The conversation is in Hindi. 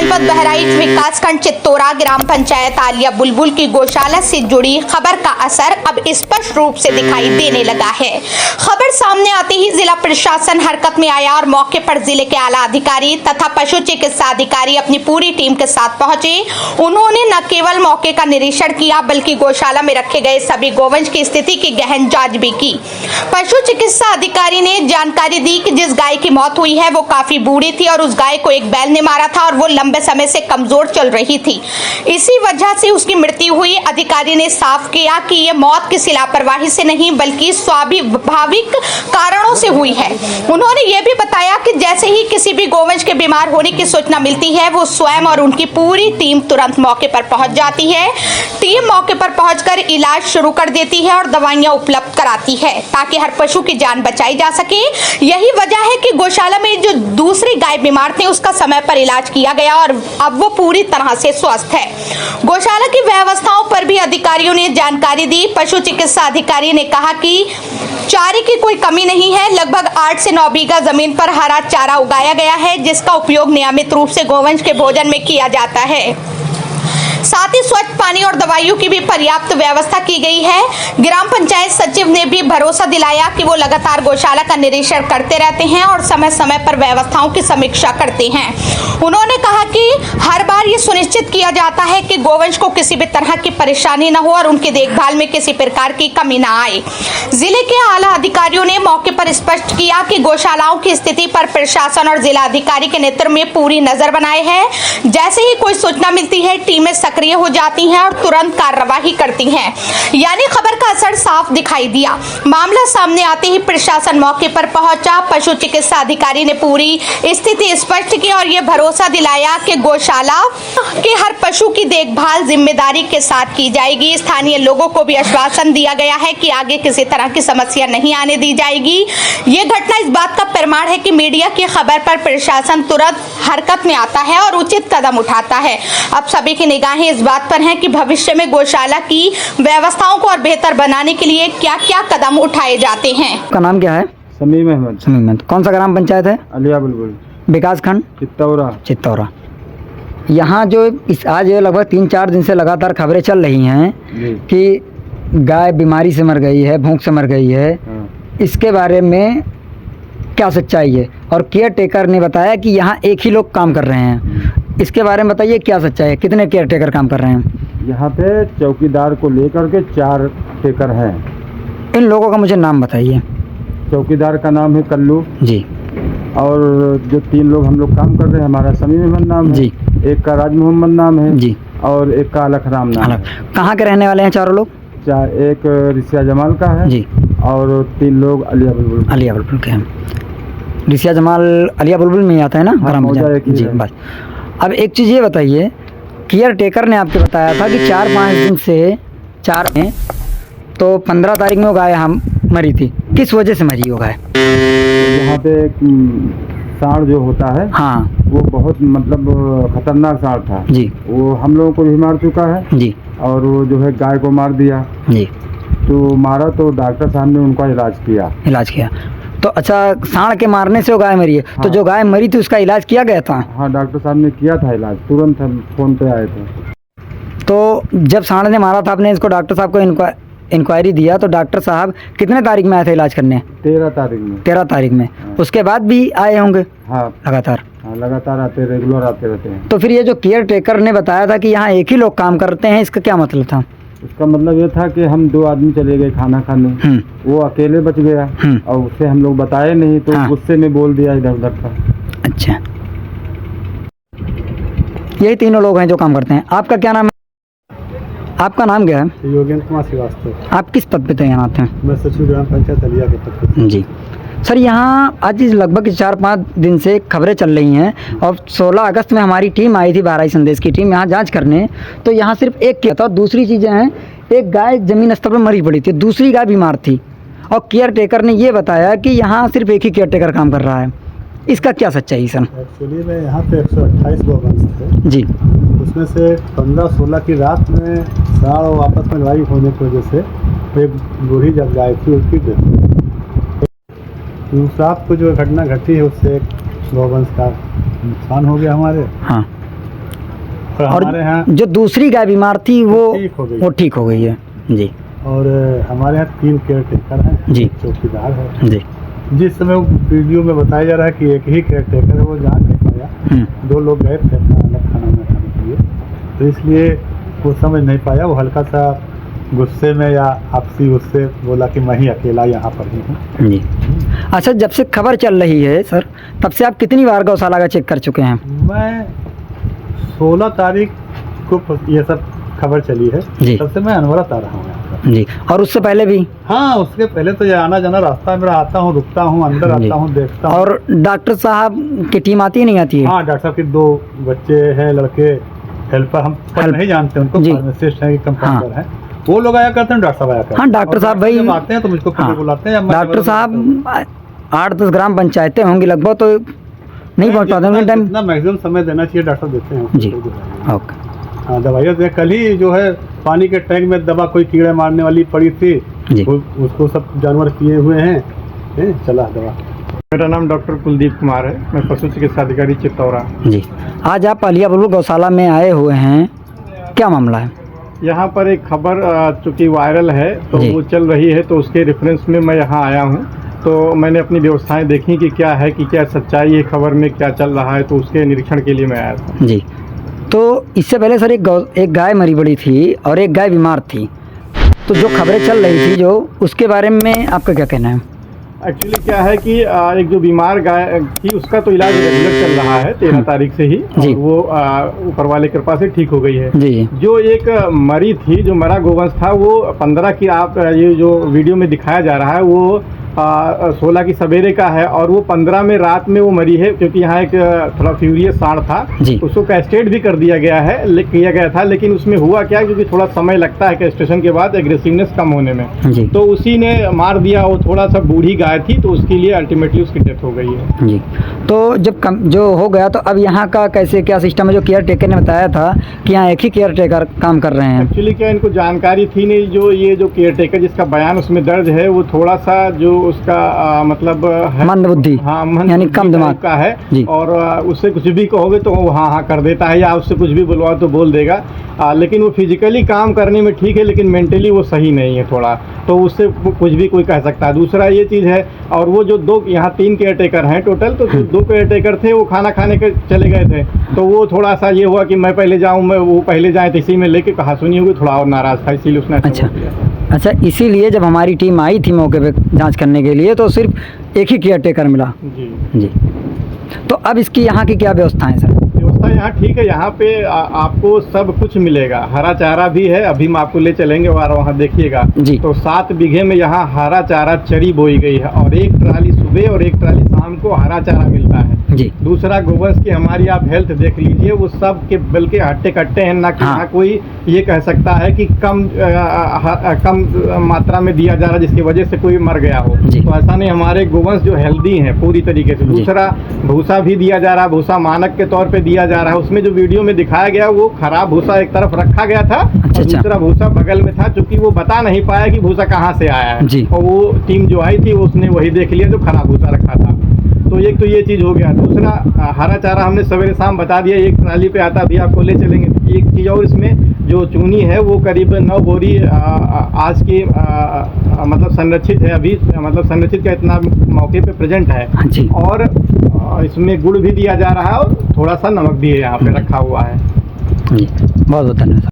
जनपद बहराइच विकासखंड चित्तौरा ग्राम पंचायत आलिया बुलबुल की गौशाला से जुड़ी खबर का असर अब स्पष्ट रूप से दिखाई देने लगा है। खबर सामने आते ही जिला प्रशासन हरकत में आया और मौके पर जिले के आला अधिकारी तथा पशु चिकित्सा अधिकारी अपनी पूरी टीम के साथ पहुंचे। उन्होंने न केवल मौके का निरीक्षण किया बल्कि गौशाला में रखे गए सभी गोवंश की स्थिति की गहन जाँच भी की। पशु चिकित्सा अधिकारी ने जानकारी दी कि जिस गाय की मौत हुई है वो काफी बूढ़ी थी और उस गाय को एक बैल ने मारा था और वो लंबे समय से कमजोर चल रही थी, इसी वजह से उसकी मृत्यु हुई। अधिकारी ने साफ किया कि ये मौत किसी लापरवाही से नहीं बल्कि स्वाभाविक कारणों से हुई है। उन्होंने ये भी बताया कि जैसे ही किसी भी गोवंश के बीमार होने की सूचना मिलती है वो स्वयं और उनकी पूरी टीम तुरंत मौके पर पहुंच जाती है। टीम मौके पर पहुंचकर इलाज शुरू कर देती है और दवाइयां उपलब्ध कराती है ताकि हर पशु की जान बचाई जा सके। यही वजह है कि गौशाला में जो दूसरी गाय बीमार थी उसका समय पर इलाज किया गया और अब वो पूरी तरह से स्वस्थ है। गौशाला की व्यवस्थाओं पर भी अधिकारियों ने जानकारी दी। पशु चिकित्सा अधिकारी ने कहा कि चारे की कोई कमी नहीं है। लगभग 8 से 9 बीघा जमीन पर हरा चारा उगाया गया है जिसका उपयोग नियमित रूप से गोवंश के भोजन में किया जाता है। साथ ही स्वच्छ पानी और दवाइयों की भी पर्याप्त व्यवस्था की गई है। ग्राम पंचायत सचिव ने भी भरोसा दिलाया कि वो लगातार गौशाला का निरीक्षण करते रहते हैं और समय समय पर व्यवस्थाओं की समीक्षा करते हैं। उन्होंने कहा कि हर बार ये सुनिश्चित किया जाता है कि गोवंश को किसी भी तरह की परेशानी न हो और उनकी देखभाल में किसी प्रकार की कमी न आए। जिले के आला अधिकारियों ने मौके पर स्पष्ट किया कि गौशालाओं की स्थिति पर प्रशासन और जिला अधिकारी के नेतृत्व में पूरी नजर बनाए है। जैसे ही कोई सूचना मिलती है टीमें सक्रिय हो जाती हैं और तुरंत कार्रवाई करती हैं। यानी खबर का असर साफ दिखाई दिया। मामला सामने आते ही प्रशासन मौके पर पहुंचा। पशु चिकित्सा अधिकारी ने पूरी स्थिति स्पष्ट की और ये भरोसा दिलाया कि गौशाला के हर पशु की देखभाल जिम्मेदारी के साथ की जाएगी। स्थानीय लोगों को भी आश्वासन दिया गया है कि आगे किसी तरह की समस्या नहीं आने दी जाएगी। ये घटना इस बात का प्रमाण है कि मीडिया की खबर पर प्रशासन तुरंत हरकत में आता है और उचित कदम उठाता है। अब सभी की निगाहें इस बात पर हैं कि भविष्य में गौशाला की व्यवस्थाओं को और बेहतर बनाने के लिए क्या क्या कदम उठाए जाते हैं। का नाम क्या है? समीम अहमद। समीम अहमद। कौन सा ग्राम पंचायत है? आलिया बुलबुल। विकासखंड चित्तौरा। यहाँ जो आज लगभग 3-4 दिन से लगातार खबरें चल रही हैं कि गाय बीमारी से मर गई है, भूख से मर गई है। इसके बारे में क्या सच्चाई है? और केयर टेकर ने बताया कि यहाँ एक ही लोग काम कर रहे हैं। इसके बारे में बताइए क्या सच्चाई है? कितने केयर टेकर काम कर रहे हैं? यहाँ पे चौकीदार को लेकर के 4 टेकर हैं। इन लोगों का मुझे नाम बताइए। चौकीदार का नाम है कल्लू जी, और जो 3 लोग हम लोग काम कर रहे हैं, हमारा समीम अहमद नाम है जी, एक का राज मोहम्मद नाम है जी, और एक का अलख राम नाम है। कहाँ के रहने वाले हैं चारों लोग? एक रिसिया जमाल का है जी, और 3 लोग आलिया बुलबुल के हैं। रिसिया जमाल आलिया बुलबुल में ही आता है ना? हाँ, जी बस। अब एक चीज़ ये बताइए, केयर टेकर ने आपको बताया था कि 4-5 दिन से 4 में तो 15 तारीख में वो गाय हम मरी थी। किस वजह से मरी वो गाय? यहाँ पे सांड जो होता है, हाँ, वो बहुत मतलब खतरनाक सांड था जी। वो हम लोगों को भी मार चुका है जी, और वो जो है गाय को मार दिया जी। तो मारा तो डॉक्टर साहब ने उनका इलाज किया। तो अच्छा, सांड के मारने से वो गाय मरी है। हाँ। तो जो गाय मरी थी उसका इलाज किया गया था? हाँ, डॉक्टर साहब ने किया था इलाज, तुरंत हम फोन पे आए थे। तो जब सांड ने मारा था, आपने इसको डॉक्टर साहब को इंक्वायरी दिया तो डॉक्टर साहब कितने तारीख में आए थे इलाज करने? 13 तारीख में। हाँ। उसके बाद भी आए होंगे? हाँ, लगातार आते, रेगुलर आते रहते हैं। तो फिर ये जो केयर टेकर ने बताया था कि यहाँ एक ही लोग काम करते हैं, इसका क्या मतलब था? उसका मतलब ये था कि हम 2 आदमी चले गए खाना खाने, वो अकेले बच गया और उससे हम लोग बताए नहीं तो गुस्से में बोल दिया इधर उधर का। अच्छा, यही 3 लोग हैं जो काम करते हैं। आपका क्या नाम है? आपका नाम क्या है? योगेंद्र कुमार श्रीवास्तव। आप किस पद पे तैनात हैं? मैं सचिव ग्राम पंचायत आलिया के पद पे। जी सर, यहाँ आज लगभग 4-5 दिन से खबरें चल रही हैं और 16 अगस्त में हमारी टीम आई थी, बहराइच संदेश की टीम, यहाँ जांच करने। तो यहाँ सिर्फ एक किया था। दूसरी चीज़ें हैं, एक गाय जमीन स्तर पर मरी पड़ी थी, दूसरी गाय बीमार थी और केयर टेकर ने ये बताया कि यहाँ सिर्फ एक ही केयर टेकर काम कर रहा है। इसका क्या सच्चाई सर? एक्चुअली में यहाँ पे 128 गोवंश थे जी, उसमें से 15-16 की रात में सांड और आपस में लड़ाई होने की वजह से एक बूढ़ी जब गाय थी उसकी डेथ। रात को जो घटना घटी है उससे एक गोवंश का नुकसान हो गया हमारे। हाँ, और हमारे यहाँ जो दूसरी गाय बीमार थी वो ठीक हो गई है। जी। और हमारे यहाँ 3 केयर टेकर हैं जी। चौकीदार है जी। जिस समय वीडियो में बताया जा रहा है कि एक ही केयर टेकर है, वो जान नहीं पाया। 2 लोग गए थे अलग खाना में खाने के लिए, तो इसलिए वो समझ नहीं पाया। वो हल्का सा गुस्से में या आपसी उससे बोला कि मैं ही अकेला यहाँ पर ही हूँ। जी। अच्छा, जब से खबर चल रही है सर, तब से आप कितनी बार गौशाला का चेक कर चुके हैं? मैं 16 तारीख को ये सब खबर चली है, तब से मैं अनवरत आ रहा हूँ यहाँ पर। जी। और उससे पहले भी? हाँ, उसके पहले तो ये आना जाना रास्ता मेरा, आता हूँ, रुकता हूँ, अंदर आता हूँ, देखता हूँ। और डॉक्टर साहब की टीम आती है नहीं आती है? हाँ, डॉक्टर साहब के 2 बच्चे हैं, लड़के हेल्पर, हम नहीं जानते उनको, फार्मासिस्ट हैं कि कंपाउंडर हैं, वो लोग आया करते हैं, डॉक्टर साहब आया करते हैं। हाँ, डॉक्टर साहब भाई जब आते हैं तो मुझको पहले बुलाते हैं। डॉक्टर साहब 8-10 ग्राम पंचायतें होंगी लगभग, तो नहीं पहुँच पाते हैं टाइम। इतना मैक्सिमम समय देना चाहिए, डॉक्टर देते हैं जी। ओके। हाँ, दवाइयाँ दे। कल ही जो है पानी के टैंक में दवा कोई कीड़े मारने वाली पड़ी थी, उसको सब जानवर किए हुए हैं, चला दवा। मेरा नाम डॉक्टर कुलदीप कुमार है, मैं पशु चिकित्सा अधिकारी चित्तौरा। जी। आज आप आलिया बुलबुल गौशाला में आए हुए हैं, क्या मामला है? यहाँ पर एक खबर चूँकि वायरल है तो वो चल रही है, तो उसके रेफरेंस में मैं यहाँ आया हूँ। तो मैंने अपनी व्यवस्थाएं देखी कि क्या है, कि क्या सच्चाई है खबर में, क्या चल रहा है, तो उसके निरीक्षण के लिए मैं आया था। जी। तो इससे पहले सर एक गाय मरी पड़ी थी और एक गाय बीमार थी, तो जो खबरें चल रही थी जो, उसके बारे में आपका क्या कहना है? एक्चुअली क्या है कि एक जो बीमार गाय थी उसका तो इलाज रेगुलर चल रहा है 13 तारीख से ही, और वो ऊपर वाले कृपा से ठीक हो गई है। जी। जो एक मरी थी, जो मरा गोवंश था, वो 15 की आप ये जो वीडियो में दिखाया जा रहा है वो 16 की सवेरे का है, और वो 15 में रात में वो मरी है, क्योंकि यहाँ एक थोड़ा फ्यूरियस सांड था, उसको कैस्ट्रेट भी कर दिया गया था, लेकिन उसमें हुआ क्या, क्योंकि थोड़ा समय लगता है कैस्ट्रेशन के बाद एग्रेसिवनेस कम होने में, तो उसी ने मार दिया। वो थोड़ा सा बूढ़ी गाय थी, तो उसके लिए अल्टीमेटली उसकी डेथ हो गई है। जी। तो जब जो हो गया, तो अब यहाँ का कैसे क्या सिस्टम है? जो केयर टेकर ने बताया था कि यहाँ एक ही केयर टेकर काम कर रहे हैं। एक्चुअली क्या, इनको जानकारी थी नहीं। जो केयर टेकर जिसका बयान उसमें दर्ज है, वो थोड़ा सा जो उसका मतलब मंदबुद्धि, हाँ, यानी कम दिमाग का है, और उससे कुछ भी कहोगे तो वो हाँ कर देता है, या उससे कुछ भी बुलवाओ तो बोल देगा। लेकिन वो फिजिकली काम करने में ठीक है, लेकिन मेंटली वो सही नहीं है थोड़ा, तो उससे कुछ भी कोई कह सकता है। दूसरा ये चीज़ है, और वो जो 2 यहाँ 3 केयर टेकर हैं टोटल, तो 2 केयर टेकर थे, वो खाना खाने के चले गए थे, तो वो थोड़ा सा ये हुआ कि मैं पहले जाऊँ, मैं वो पहले जाए, तो इसी में लेके कहा सुनी होगी, थोड़ा और नाराज़ था, इसीलिए उसने अच्छा, इसीलिए जब हमारी टीम आई थी मौके पे जांच करने के लिए, तो सिर्फ एक ही केयर टेकर मिला। जी। तो अब इसकी यहाँ की क्या व्यवस्था है सर? व्यवस्था यहाँ ठीक है, यहाँ पे आपको सब कुछ मिलेगा, हरा चारा भी है, अभी हम आपको ले चलेंगे और वहाँ देखिएगा। तो 7 बीघे में यहाँ हरा चारा चरी बोई गई है, और 1 ट्राली सुबह और 1 ट्राली शाम को हरा चारा मिलता है। जी। दूसरा गोवंश की हमारी आप हेल्थ देख लीजिए, वो सब के बल्कि हट्टे कट्टे हैं, ना कि यहाँ कोई ये कह सकता है कि कम मात्रा में दिया जा रहा है जिसकी वजह से कोई मर गया हो, तो ऐसा नहीं। हमारे गोवंश जो हेल्दी हैं पूरी तरीके से। दूसरा भूसा भी दिया जा रहा है, भूसा मानक के तौर पे दिया जा रहा है। उसमें जो वीडियो में दिखाया गया वो खराब भूसा एक तरफ रखा गया था, और दूसरा भूसा बगल में था, चूंकि वो बता नहीं पाया कि भूसा कहाँ से आया है, और वो टीम जो आई थी उसने वही देख लिया जो खराब भूसा रखा था। तो एक तो ये चीज़ हो गया। दूसरा, हरा चारा हमने सवेरे शाम बता दिया, 1 ट्राली पे आता, अभी आपको ले चलेंगे। एक चीज़ और, इसमें जो चूनी है वो करीब 9 बोरी आज की मतलब संरक्षित है अभी, मतलब संरक्षित का इतना मौके पे प्रेजेंट है, और इसमें गुड़ भी दिया जा रहा है, और थोड़ा सा नमक भी है यहाँ पे रखा हुआ है। बहुत धन्यवाद।